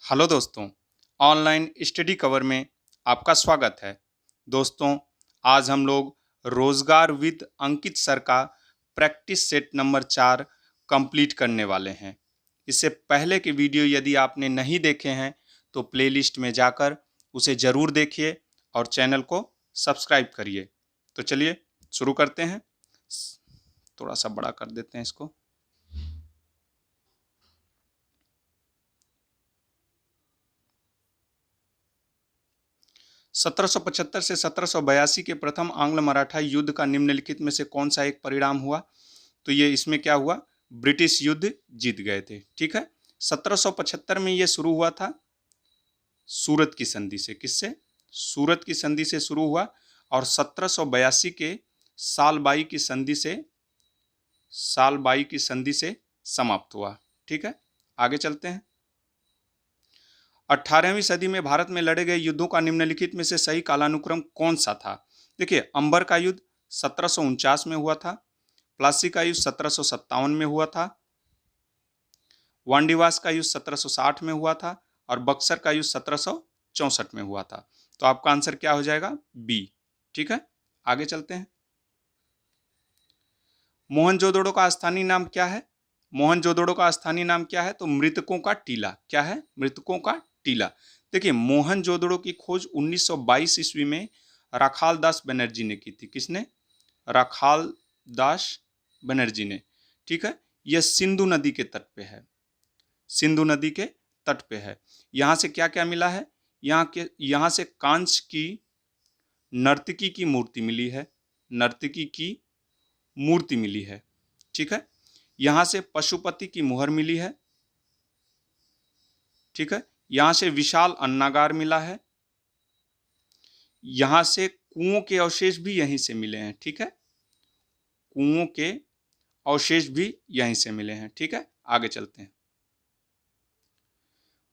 Hello दोस्तों, online study cover में आपका स्वागत है। दोस्तों, आज हम लोग रोजगार विद अंकित सर का प्रैक्टिस सेट नंबर 4 कंप्लीट करने वाले हैं। इससे पहले के वीडियो यदि आपने नहीं देखे हैं तो प्लेलिस्ट में जाकर उसे ज़रूर देखिए और चैनल को सब्सक्राइब करिए। तो चलिए शुरू करते हैं। थोड़ा सा बड़ा कर देते हैं इसको। 1775 से 1782 के प्रथम आंग्ल मराठा युद्ध का निम्नलिखित में से कौन सा एक परिणाम हुआ? तो ये इसमें क्या हुआ? ब्रिटिश युद्ध जीत गए थे। ठीक है। 1775 में ये शुरू हुआ था सूरत की संधि से। किससे? सूरत की संधि से शुरू हुआ और 1782 के साल बाई की संधि से समाप्त हुआ। ठीक है, आगे चलते हैं। 18वीं सदी में भारत में लड़े गए युद्धों का निम्नलिखित में से सही कालानुक्रम कौन सा था? देखिए, अंबर का युद्ध 1749 में हुआ था, प्लासी का युद्ध 1757 में हुआ था, वांडीवास का युद्ध 1760 में हुआ था और बक्सर का युद्ध 1764 में हुआ था। तो आपका आंसर क्या हो जाएगा? बी। ठीक है, आगे चलते हैं। मोहनजोदड़ो का स्थानीय नाम क्या है? मोहनजोदड़ो का स्थानीय नाम क्या है? तो मृतकों का टीला। क्या है? मृतकों का टीला। देखिए, मोहनजोदड़ो की खोज 1922 ईस्वी में राखाल दास बनर्जी ने की थी। किसने? राखाल दास बनर्जी ने। ठीक है, यह सिंधु नदी के तट पे है। सिंधु नदी के तट पे है। यहाँ से क्या क्या मिला है? यहाँ से कांच की नर्तकी की मूर्ति मिली है। नर्तकी की मूर्ति मिली है। ठीक है, यहां से पशुपति की मुहर मिली है। ठीक है, यहां से विशाल अन्नागार मिला है। यहां से कुओं के अवशेष भी यहीं से मिले हैं। ठीक है, कुओं के अवशेष भी यहीं से मिले हैं। ठीक है, आगे चलते हैं।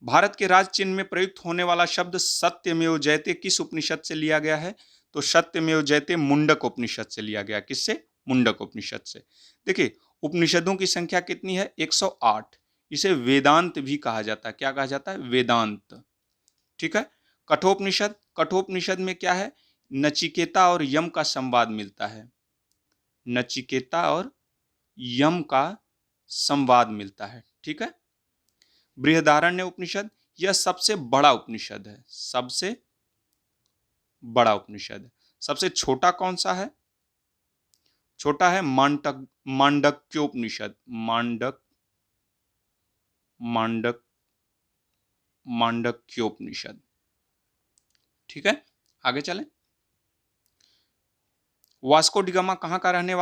भारत के राज चिन्ह में प्रयुक्त होने वाला शब्द सत्यमेव जयते किस उपनिषद से लिया गया है? तो सत्यमेव जयते मुंडक उपनिषद से लिया गया। किससे? मुंडक उपनिषद से। देखिए, उपनिषदों की संख्या कितनी है? 108। इसे वेदांत भी कहा जाता है। क्या कहा जाता है? वेदांत। ठीक है, कठोपनिषद। कठोपनिषद में क्या है? नचिकेता और यम का संवाद मिलता है। नचिकेता और यम का संवाद मिलता है। ठीक है, बृहदारण्य उपनिषद, यह सबसे बड़ा उपनिषद है। सबसे बड़ा उपनिषद है। सबसे छोटा कौन सा है? छोटा है मांडक्योपनिषद। मांडक मांडक्योपनिषद। ठीक है, आगे चलें। वास्को डिगामा कहाँ का रहने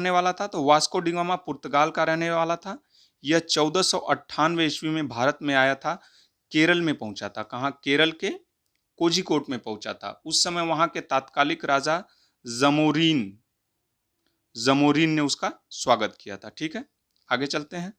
वाला था? तो वास्को डिगामा पुर्तगाल का रहने वाला था। यह 1498 ईस्वी में भारत में आया था। केरल में पहुंचा था। कहाँ? केरल के कोझिकोड में पहुंचा था। उस समय वहां के तात्कालिक राजा जमोरीन जमोरीन ने उसका स्वागत किया था। ठीक है, आगे चलते हैं।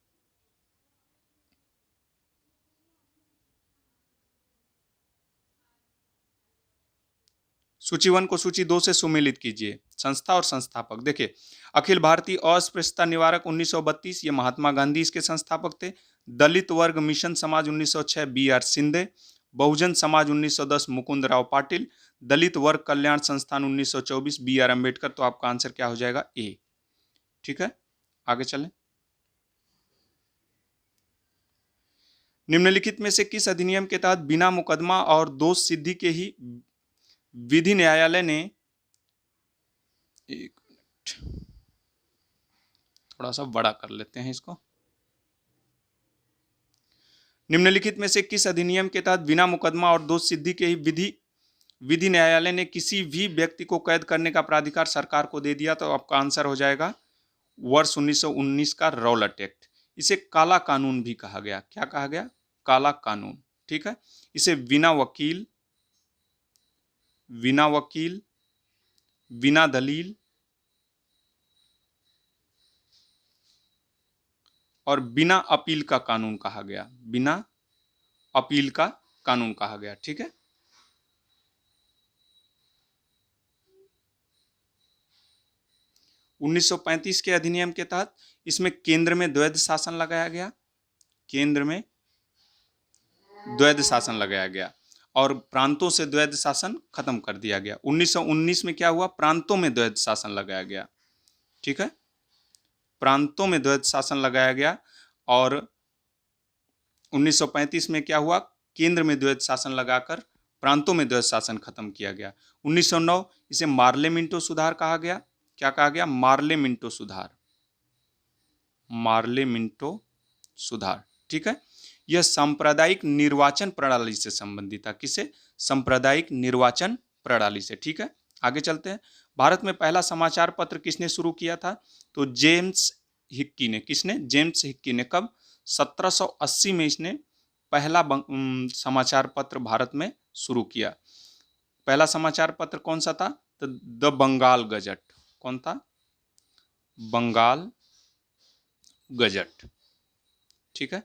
सूची 1 को सूची 2 से सुमेलित कीजिए। संस्था और संस्थापक। देखिए, अखिल भारतीय अस्पृश्यता निवारक 1932, ये महात्मा गांधी इसके संस्थापक थे। दलित वर्ग मिशन समाज 1906, बी.आर. शिंदे। बहुजन समाज 1910, मुकुंद राव पाटिल। दलित वर्ग कल्याण संस्थान 1924, बी.आर. अम्बेडकर। तो आपका आंसर क्या हो जाएगा? ए। ठीक है, आगे चलें। निम्नलिखित में से किस अधिनियम के तहत बिना मुकदमा और दोष सिद्धि के ही विधि न्यायालय ने, एक मिनट, थोड़ा सा बड़ा कर लेते हैं इसको। निम्नलिखित में से किस अधिनियम के तहत बिना मुकदमा और दोष सिद्धि के ही विधि न्यायालय ने किसी भी व्यक्ति को कैद करने का प्राधिकार सरकार को दे दिया? तो आपका आंसर हो जाएगा वर्ष 1919 का रौलट एक्ट। इसे काला कानून भी कहा गया। क्या कहा गया? काला कानून। ठीक है, इसे बिना वकील, बिना दलील और बिना अपील का कानून कहा गया। बिना अपील का कानून कहा गया। ठीक है, 1935 के अधिनियम के तहत इसमें केंद्र में द्वैध शासन लगाया गया। केंद्र में द्वैध शासन लगाया गया और प्रांतों से द्वैध शासन खत्म कर दिया गया। 1919 में क्या हुआ, प्रांतों में द्वैध शासन लगाया गया। ठीक है, प्रांतों में द्वैध शासन लगाया गया। और 1935 में क्या हुआ, केंद्र में द्वैध शासन लगाकर प्रांतों में द्वैध शासन खत्म किया गया। 1909 इसे मार्ले मिंटो सुधार कहा गया। क्या कहा गया, मार्ले मिंटो सुधार, मार्ले मिंटो सुधार। ठीक है, यह सांप्रदायिक निर्वाचन प्रणाली से संबंधित था। किसे, सांप्रदायिक निर्वाचन प्रणाली से। ठीक है, आगे चलते हैं। भारत में पहला समाचार पत्र किसने शुरू किया था, तो जेम्स हिक्की ने। किसने, जेम्स हिक्की ने। कब, 1780 में इसने पहला समाचार पत्र भारत में शुरू किया। पहला समाचार पत्र कौन सा था, तो द बंगाल गजट। कौन था, बंगाल गजट। ठीक है,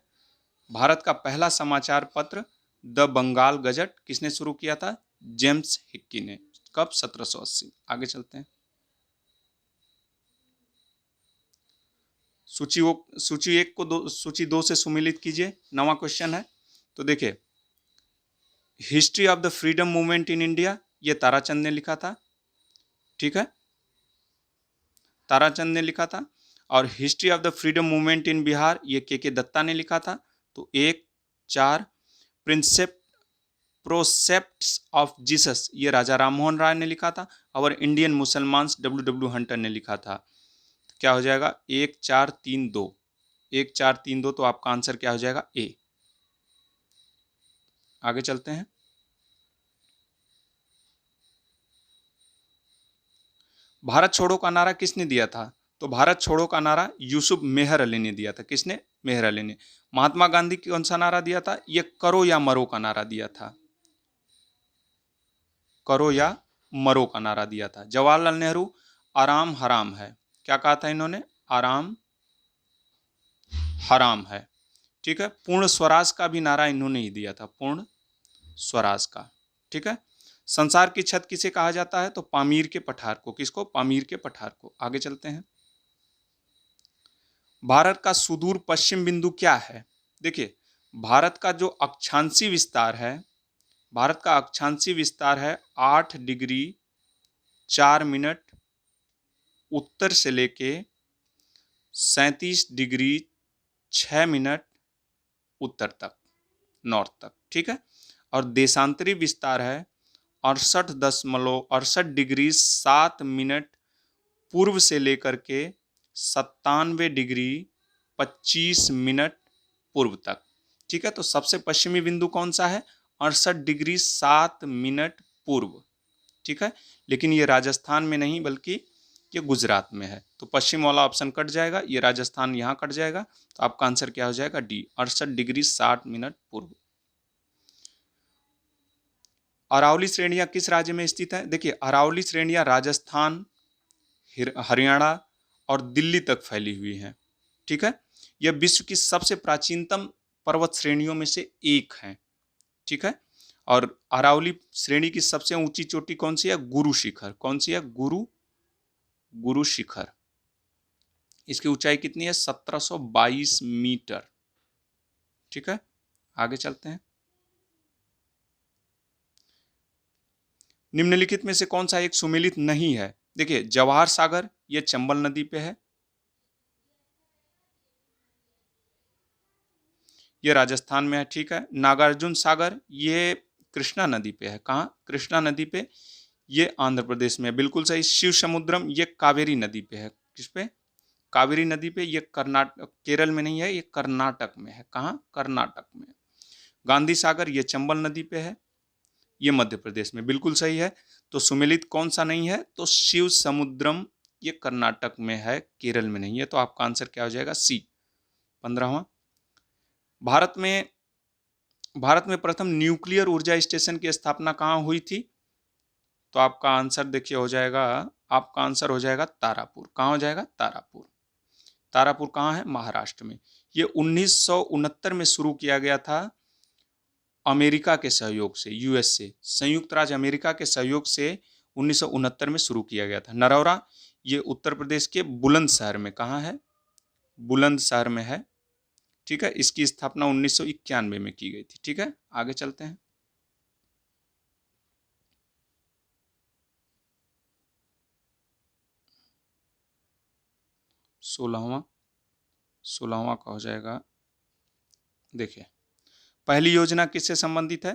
भारत का पहला समाचार पत्र द बंगाल गजट किसने शुरू किया था, जेम्स हिक्की ने। कब, 1780। आगे चलते हैं। सूची एक को सूची दो से सुमिलित कीजिए। नवा क्वेश्चन है। तो देखिए, history of the freedom movement in India, ये ताराचंद ने लिखा था। ठीक है, ताराचंद ने लिखा था। और history of the freedom movement in Bihar, ये के दत्ता ने लिखा था। तो 1, 4। प्रोसेप्ट्स ऑफ जीसस, ये राजा राममोहन राय ने लिखा था। और इंडियन मुसलमान्स, डब्ल्यू हंटर ने लिखा था। तो क्या हो जाएगा, 1, 4, 3, 2। 1, 4, 3, 2, तो आपका आंसर क्या हो जाएगा, ए। आगे चलते हैं। भारत छोड़ो का नारा किसने दिया था, तो भारत छोड़ो का नारा यूसुफ मेहर अली ने दिया था। किसने, मेहर अली ने। महात्मा गांधी कौन सा नारा दिया था, ये करो या मरो का नारा दिया था। करो या मरो का नारा दिया था। जवाहरलाल नेहरू, आराम हराम है। क्या कहा था इन्होंने, आराम हराम है। ठीक है, पूर्ण स्वराज का भी नारा इन्होंने ही दिया था, पूर्ण स्वराज का। ठीक है, संसार की छत किसे कहा जाता है, तो पामीर के पठार को। किसको, पामीर के पठार को। आगे चलते हैं। भारत का सुदूर पश्चिम बिंदु क्या है, देखिए, भारत का जो अक्षांशीय विस्तार है, भारत का अक्षांशीय विस्तार है 8 डिग्री 4 मिनट उत्तर से लेके 37 डिग्री 6 मिनट उत्तर तक, नॉर्थ तक। ठीक है, और देशांतरी विस्तार है 68 डिग्री 7 मिनट पूर्व से लेकर के 97 डिग्री 25 मिनट पूर्व तक। ठीक है, तो सबसे पश्चिमी बिंदु कौन सा है, 68 डिग्री 7 मिनट पूर्व। ठीक है, लेकिन ये राजस्थान में नहीं बल्कि ये गुजरात में है। तो पश्चिम वाला ऑप्शन कट जाएगा, ये राजस्थान यहाँ कट जाएगा। तो आपका आंसर क्या हो जाएगा, डी, 68 डिग्री 60 मिनट पूर्व। अरावली श्रेणियां किस राज्य में स्थित है, देखिए, अरावली श्रेणियां राजस्थान, हरियाणा और दिल्ली तक फैली हुई हैं। ठीक है, यह विश्व की सबसे प्राचीनतम पर्वत श्रेणियों में से एक है। ठीक है, और अरावली श्रेणी की सबसे ऊंची चोटी कौन सी है, गुरु शिखर। कौन सी है, गुरु शिखर। इसकी ऊंचाई कितनी है, 1722 मीटर। ठीक है, आगे चलते हैं। निम्नलिखित में से कौन सा एक सुमेलित नहीं है, देखिए, जवाहर सागर ये चंबल नदी पे है, ये राजस्थान में है। ठीक है, नागार्जुन सागर ये कृष्णा नदी पे है। कहाँ, कृष्णा नदी पे, ये आंध्र प्रदेश में है। बिल्कुल सही। शिव समुद्रम ये कावेरी नदी पे है। किस पे, कावेरी नदी पे। ये कर्नाटक, केरल में नहीं है, ये कर्नाटक में है। कहाँ, कर्नाटक में। गांधी सागर ये चंबल नदी पे है, ये मध्य प्रदेश में। बिल्कुल सही है। तो सुमेलित कौन सा नहीं है, तो शिव समुद्रम ये कर्नाटक में है, केरल में नहीं है। तो आपका आंसर क्या हो जाएगा, सी, 15वां। भारत में प्रथम न्यूक्लियर ऊर्जा स्टेशन की स्थापना कहाँ हुई थी, तो आपका आंसर देखिए हो जाएगा, आपका आंसर हो जाएगा तारापुर। कहाँ हो जाएगा, तारापुर। तारापुर कहाँ है, महाराष्ट्र में। ये 1969 में शुरू किया गया था अमेरिका के सहयोग से, यूएस से, संयुक्त राज्य अमेरिका के सहयोग से 1969 में शुरू किया गया था। नरौरा ये उत्तर प्रदेश के बुलंदशहर में, कहाँ है, बुलंदशहर में है। ठीक है, इसकी स्थापना 1991 में की गई थी। ठीक है, आगे चलते हैं। सोलहवां का हो जाएगा, देखिए पहली योजना किससे संबंधित है,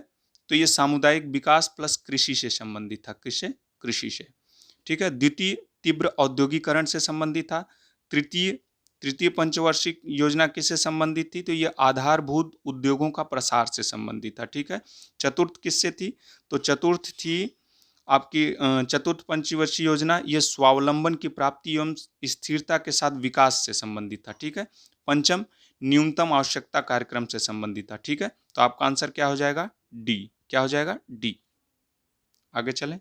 तो ये सामुदायिक विकास प्लस कृषि से संबंधित था। किससे? कृषि से। ठीक है, द्वितीय तीव्र औद्योगिकरण से संबंधित था। तृतीय तृतीय पंचवार्षिक योजना किससे संबंधित थी, तो ये आधारभूत उद्योगों का प्रसार से संबंधित था। ठीक है, चतुर्थ किससे थी, तो चतुर्थ थी आपकी चतुर्थ पंचवर्षीय योजना, ये स्वावलंबन की प्राप्ति एवं स्थिरता के साथ विकास से संबंधित था। ठीक है, पंचम न्यूनतम आवश्यकता कार्यक्रम से संबंधित था। ठीक है, तो आपका आंसर क्या हो जाएगा, डी। क्या हो जाएगा, डी। आगे चलें।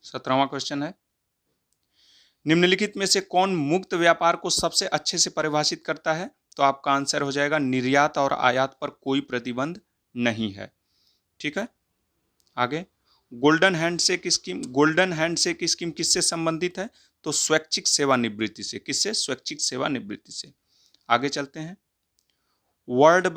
सत्रहवां क्वेश्चन है, निम्नलिखित में से कौन मुक्त व्यापार को सबसे अच्छे से परिभाषित करता है, तो आपका आंसर हो जाएगा निर्यात और आयात पर कोई प्रतिबंध नहीं है। ठीक है, आगे गोल्डन हैंडशेक स्कीम किससे संबंधित है, तो स्वैच्छिक सेवानिवृत्ति से। किससे? स्वैच्छिक सेवानिवृत्ति से। आगे चलते हैं। वर्ल्ड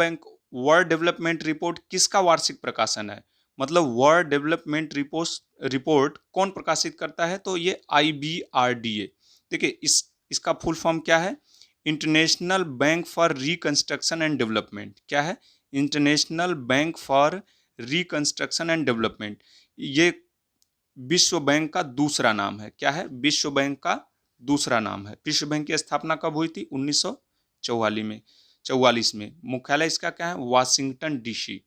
डेवलपमेंट रिपोर्ट किसका वार्षिक प्रकाशन है, मतलब वर्ल्ड डेवलपमेंट रिपोर्ट कौन प्रकाशित करता है, तो ये IBRDA। देखिए इसका फुल फॉर्म क्या है, international bank for reconstruction and development. क्या है? International bank for reconstruction and development. ये विश्व बैंक का दूसरा नाम है। क्या है? विश्व बैंक का दूसरा नाम है। विश्व बैंक की स्थापना कब हुई थी? 1944 में। मुख्यालय इसका क्या है? Washington DC.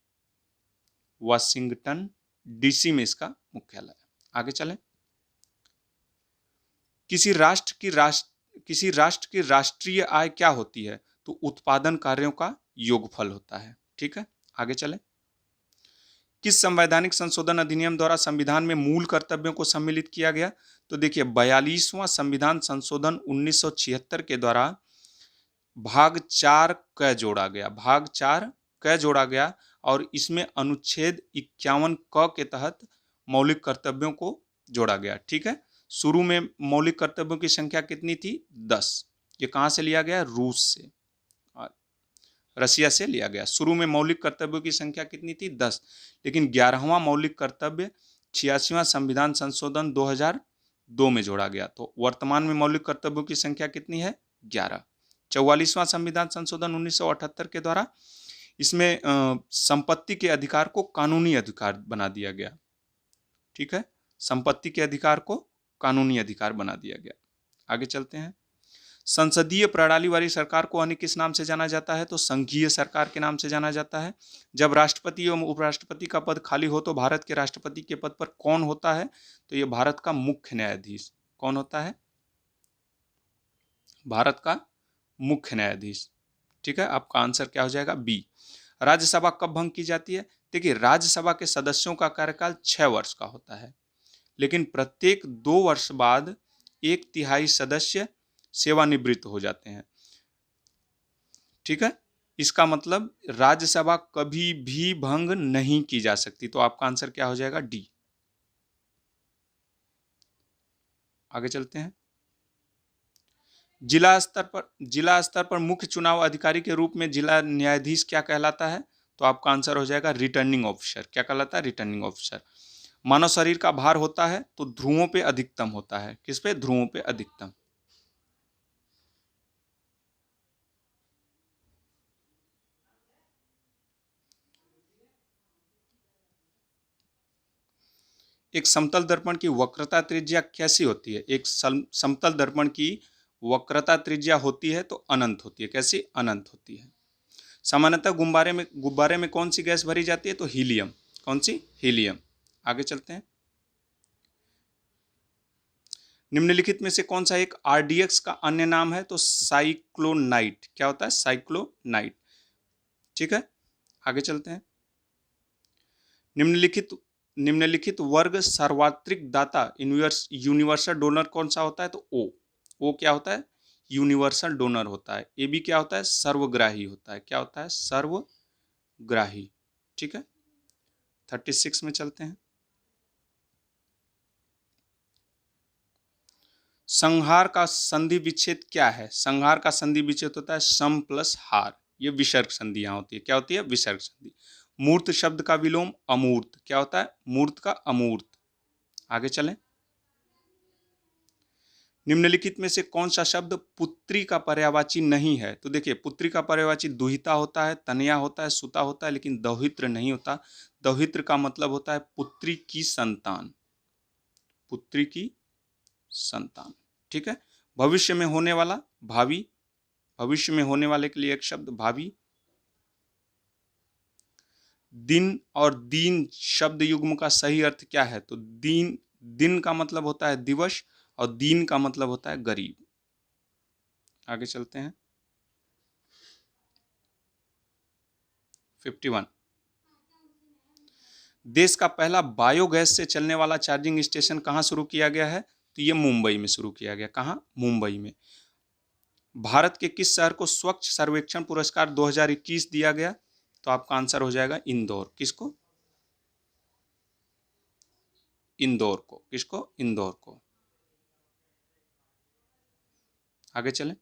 वाशिंगटन डीसी में इसका मुख्यालय है। आगे चलें। किसी राष्ट्र की राष्ट्रीय आय क्या होती है, तो उत्पादन कार्यों का योगफल होता है। ठीक है, आगे चलें। किस संवैधानिक संशोधन अधिनियम द्वारा संविधान में मूल कर्तव्यों को सम्मिलित किया गया, तो देखिए 42वां संविधान संशोधन 1976 के द्वारा भाग 4 क जोड़ा गया। भाग 4 क जोड़ा गया और इसमें अनुच्छेद 51 क के तहत मौलिक कर्तव्यों को जोड़ा गया। ठीक है, शुरू में मौलिक कर्तव्यों की संख्या कितनी थी? 10। ये कहाँ से लिया गया? रूस से, रसिया से लिया गया। शुरू में मौलिक कर्तव्यों की संख्या कितनी थी? 10। लेकिन 11वां मौलिक कर्तव्य 86वां संविधान संशोधन 2002 में जोड़ा गया। तो वर्तमान में मौलिक कर्तव्यों की संख्या कितनी है? 11। 44वां संविधान संशोधन 1978 के द्वारा इसमें संपत्ति के अधिकार को कानूनी अधिकार बना दिया गया। ठीक है, संपत्ति के अधिकार को कानूनी अधिकार बना दिया गया। आगे चलते हैं। संसदीय प्रणाली वाली सरकार को अन्य किस नाम से जाना जाता है, तो संघीय सरकार के नाम से जाना जाता है। जब राष्ट्रपति एवं उपराष्ट्रपति का पद खाली हो तो भारत के राष्ट्रपति के पद पर कौन होता है, तो यह भारत का मुख्य न्यायाधीश। कौन होता है? भारत का मुख्य न्यायाधीश। ठीक है, आपका आंसर क्या हो जाएगा? बी। राज्यसभा कब भंग की जाती है? देखिए राज्यसभा के सदस्यों का कार्यकाल 6 वर्ष का होता है, लेकिन प्रत्येक 2 वर्ष बाद 1/3 सदस्य सेवानिवृत्त हो जाते हैं। ठीक है, इसका मतलब राज्यसभा कभी भी भंग नहीं की जा सकती। तो आपका आंसर क्या हो जाएगा? डी। आगे चलते हैं। जिला स्तर पर मुख्य चुनाव अधिकारी के रूप में जिला न्यायाधीश क्या कहलाता है, तो आपका आंसर हो जाएगा रिटर्निंग ऑफिसर। क्या कहलाता है? Returning officer. मानव शरीर का भार होता है तो ध्रुवों पे अधिकतम होता है। किस पे? ध्रुवों पे अधिकतम। एक समतल दर्पण की वक्रता त्रिज्या कैसी होती है? एक समतल दर्पण की वक्रता त्रिज्या होती है तो अनंत होती है। कैसी? अनंत होती है। सामान्यतः गुब्बारे में कौन सी गैस भरी जाती है, तो हीलियम। कौन सी? हीलियम। आगे चलते हैं। निम्नलिखित में से कौन सा एक RDX का अन्य नाम है, तो साइक्लोनाइट। क्या होता है? साइक्लोनाइट। ठीक है, आगे चलते हैं। निम्नलिखित निम्नलिखित वर्ग सार्वत्रिक दाता यूनिवर्सल डोनर कौन सा होता है, तो ओ क्या होता है? यूनिवर्सल डोनर होता है। AB क्या होता है? सर्वग्राही होता है। क्या होता है? सर्वग्राही। ठीक है, 36 में चलते हैं। संहार का संधि विच्छेद क्या है? संहार का संधि विच्छेद होता है सम प्लस हार, ये विसर्ग संधि यहाँ होती है। क्या होती है? विसर्ग संधि। मूर्त शब्द का विलोम अमूर्त, क्या होता है? मूर्त का अमूर्त। आगे चलें। निम्नलिखित में से कौन सा शब्द पुत्री का पर्यायवाची नहीं है? तो देखिए, पुत्री का पर्यायवाची दुहिता होता है, तनया होता है, सुता होता है, लेकिन दौहित्र नहीं होता। दौहित्र का मतलब होता है पुत्री की संतान, पुत्री की संतान। ठीक है। भविष्य में होने वाला भावी, भविष्य में होने वाले के लिए एक शब्द भावी। दिन और दीन शब्द युग्म का सही अर्थ क्या है? तो दिन का मतलब होता है दिवस और दीन का मतलब होता है गरीब। आगे चलते हैं। 51। देश का पहला बायोगैस से चलने वाला चार्जिंग स्टेशन कहां शुरू किया गया है? तो ये मुंबई में शुरू किया गया। कहां? मुंबई में। भारत के किस शहर को स्वच्छ सर्वेक्षण पुरस्कार 2021 दिया गया? तो आपका आंसर हो जाएगा इंदौर। किसको? इंदौर को। किसको? इंदौर को। आगे चलें।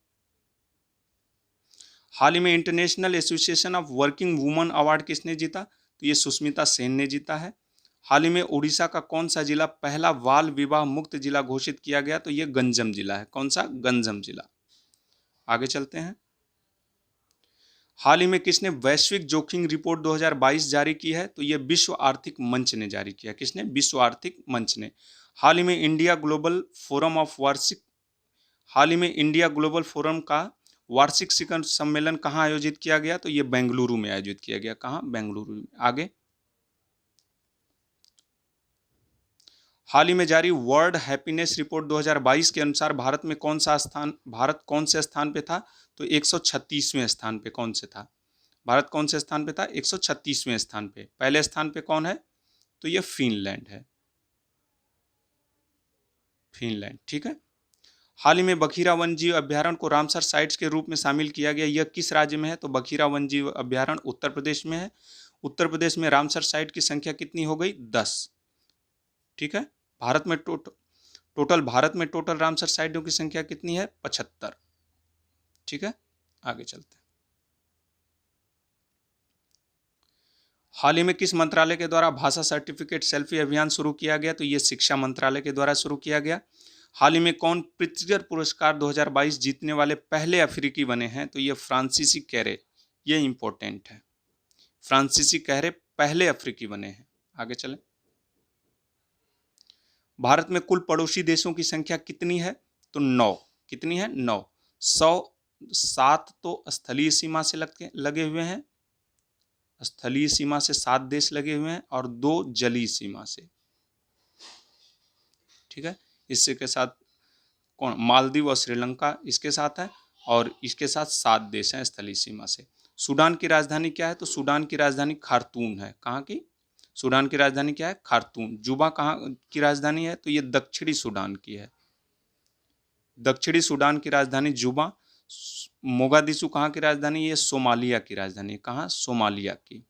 हाल ही में international association of working woman award किसने जीता? तो ये सुष्मिता सेन ने जीता है। हाल ही में उड़ीसा का कौन सा जिला पहला बाल विवाह मुक्त जिला घोषित किया गया? तो ये गंजम जिला है। कौन सा? गंजम जिला। आगे चलते हैं। हाल ही में किसने वैश्विक जोखिम रिपोर्ट 2022 जारी की है? तो ये विश्व आर्थिक मंच ने जारी किया। किसने? विश्व आर्थिक मंच ने। हाल ही में इंडिया ग्लोबल फोरम ऑफ वार्षिक हाल ही में इंडिया ग्लोबल फोरम का वार्षिक शिखर सम्मेलन कहाँ आयोजित किया गया? तो ये बेंगलुरु में आयोजित किया गया। कहाँ? बेंगलुरु में। आगे। हाल ही में जारी वर्ल्ड हैप्पीनेस रिपोर्ट 2022 के अनुसार भारत कौन से स्थान पे था? तो 136वें स्थान पे। कौन से था? भारत कौन से स्थान पे था? 136वें स्थान पे। पहले स्थान पे कौन है? तो ये फिनलैंड है। फिनलैंड। ठीक है। हाल ही में बखीरा वन्यजीव अभ्यारण्य को रामसर साइट्स के रूप में शामिल किया गया। यह किस राज्य में है? तो बखीरा वन्यजीव अभ्यारण्य उत्तर प्रदेश में है। उत्तर प्रदेश में रामसर साइट की संख्या कितनी हो गई? 10। ठीक है। भारत में टोटल रामसर साइटों की संख्या कितनी है? 75। ठीक है। आगे चलते हैं। हाल ही में किस मंत्रालय के द्वारा भाषा सर्टिफिकेट सेल्फी अभियान शुरू किया गया? तो ये शिक्षा मंत्रालय के द्वारा शुरू किया गया। हाल ही में कौन प्रित्जर पुरस्कार 2022 जीतने वाले पहले अफ्रीकी बने हैं? तो ये फ्रांसीसी कैरे। ये इंपॉर्टेंट है। फ्रांसीसी कैरे पहले अफ्रीकी बने हैं। आगे चलें। भारत में कुल पड़ोसी देशों की संख्या कितनी है? तो 9। कितनी है? 9। 107 तो स्थलीय सीमा से लगे हुए हैं, स्थलीय सीमा से 7 देश लगे हुए हैं और 2 जलीय सीमा से। ठीक है। इससे के साथ कौन? मालदीव और श्रीलंका इसके साथ है और इसके साथ 7 देश हैं स्थलीय सीमा से। सूडान की राजधानी क्या है? तो सूडान की राजधानी खार्तूम है। कहाँ की? सूडान की राजधानी क्या है? खार्तूम। जुबा कहाँ की राजधानी है? तो ये दक्षिणी सूडान की है। दक्षिणी सूडान की राजधानी जुबा। मोगादिशु कहाँ की राजधानी? ये सोमालिया की राजधानी। कहाँ? सोमालिया की।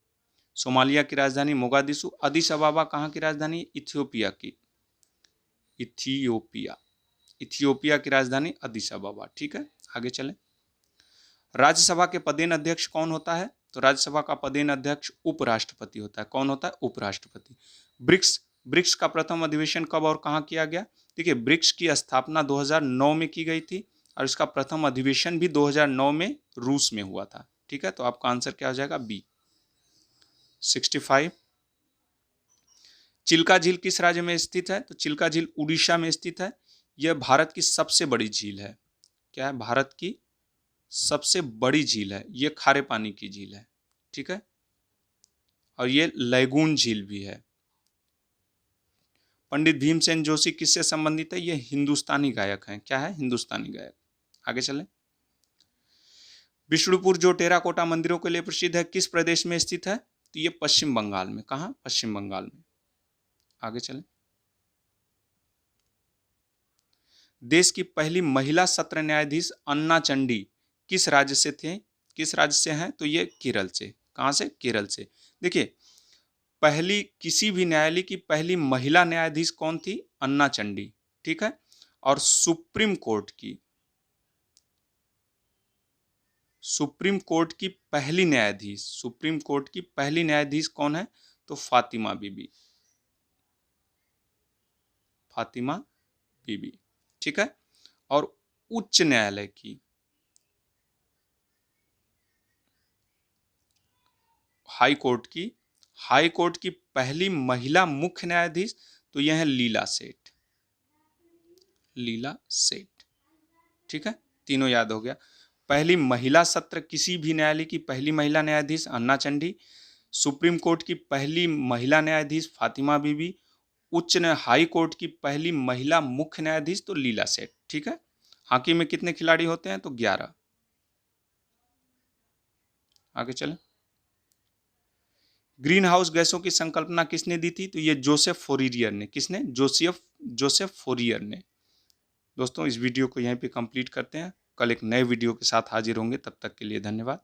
सोमालिया की राजधानी मोगादिशु। अदिस अबाबा कहाँ की राजधानी? इथियोपिया की। इथियोपिया की राजधानी अदिस अबाबा। ठीक है। आगे चलें। राज्यसभा के पदेन अध्यक्ष कौन होता है? तो राज्यसभा का पदेन अध्यक्ष उपराष्ट्रपति होता है। कौन होता है? उपराष्ट्रपति। ब्रिक्स का प्रथम अधिवेशन कब और कहाँ किया गया? देखिए, ब्रिक्स की स्थापना 2009 में की गई थी और इसका प्रथम अधिवेशन भी 2009 में रूस में हुआ था। ठीक है। तो आपका आंसर क्या हो जाएगा? बी। 65। चिल्का झील किस राज्य में स्थित है? तो चिल्का झील उड़ीसा में स्थित है। यह भारत की सबसे बड़ी झील है। क्या है? भारत की सबसे बड़ी झील है। यह खारे पानी की झील है। ठीक है। और ये लैगून झील भी है। पंडित भीमसेन जोशी किससे संबंधित है? ये हिंदुस्तानी गायक हैं। क्या है? हिंदुस्तानी गायक। आगे चलें। विष्णुपुर जो टेराकोटा मंदिरों के लिए प्रसिद्ध है, किस प्रदेश में स्थित है? तो ये पश्चिम बंगाल में। कहाँ? पश्चिम बंगाल में। आगे चलें। देश की पहली महिला सत्र न्यायाधीश अन्ना चंडी किस राज्य से थे? किस राज्य से हैं? तो ये केरल से। कहाँ से? केरल से। देखिए, पहली किसी भी न्यायालय की पहली महिला न्यायाधीश कौन थी? अन्ना चंडी, ठीक है। और सुप्रीम कोर्ट की सुप्रीम कोर्ट की पहली न्यायाधीश कौन है? तो फातिमा बीबी, ठीक है। और उच्च न्यायालय की हाई कोर्ट की पहली महिला मुख्य न्यायाधीश, तो यह है लीला सेठ, ठीक है। तीनों याद हो गया। पहली महिला सत्र किसी भी न्यायालय की पहली महिला न्यायाधीश अन्ना चंडी, सुप्रीम कोर्ट की पहली महिला न्यायाधीश फातिमा बीबी, हाई कोर्ट की पहली महिला मुख्य न्यायाधीश तो लीला सेठ, ठीक है। हॉकी में कितने खिलाड़ी होते हैं? तो 11। आगे चलें। ग्रीन हाउस गैसों की संकल्पना किसने दी थी? तो ये जोसेफ फोरियर ने। किसने? जोसेफ फोरियर ने। दोस्तों, इस वीडियो को यहीं पे कंप्लीट करते हैं। कल एक नए वीडियो के साथ हाजिर होंगे, तब तक के लिए धन्यवाद।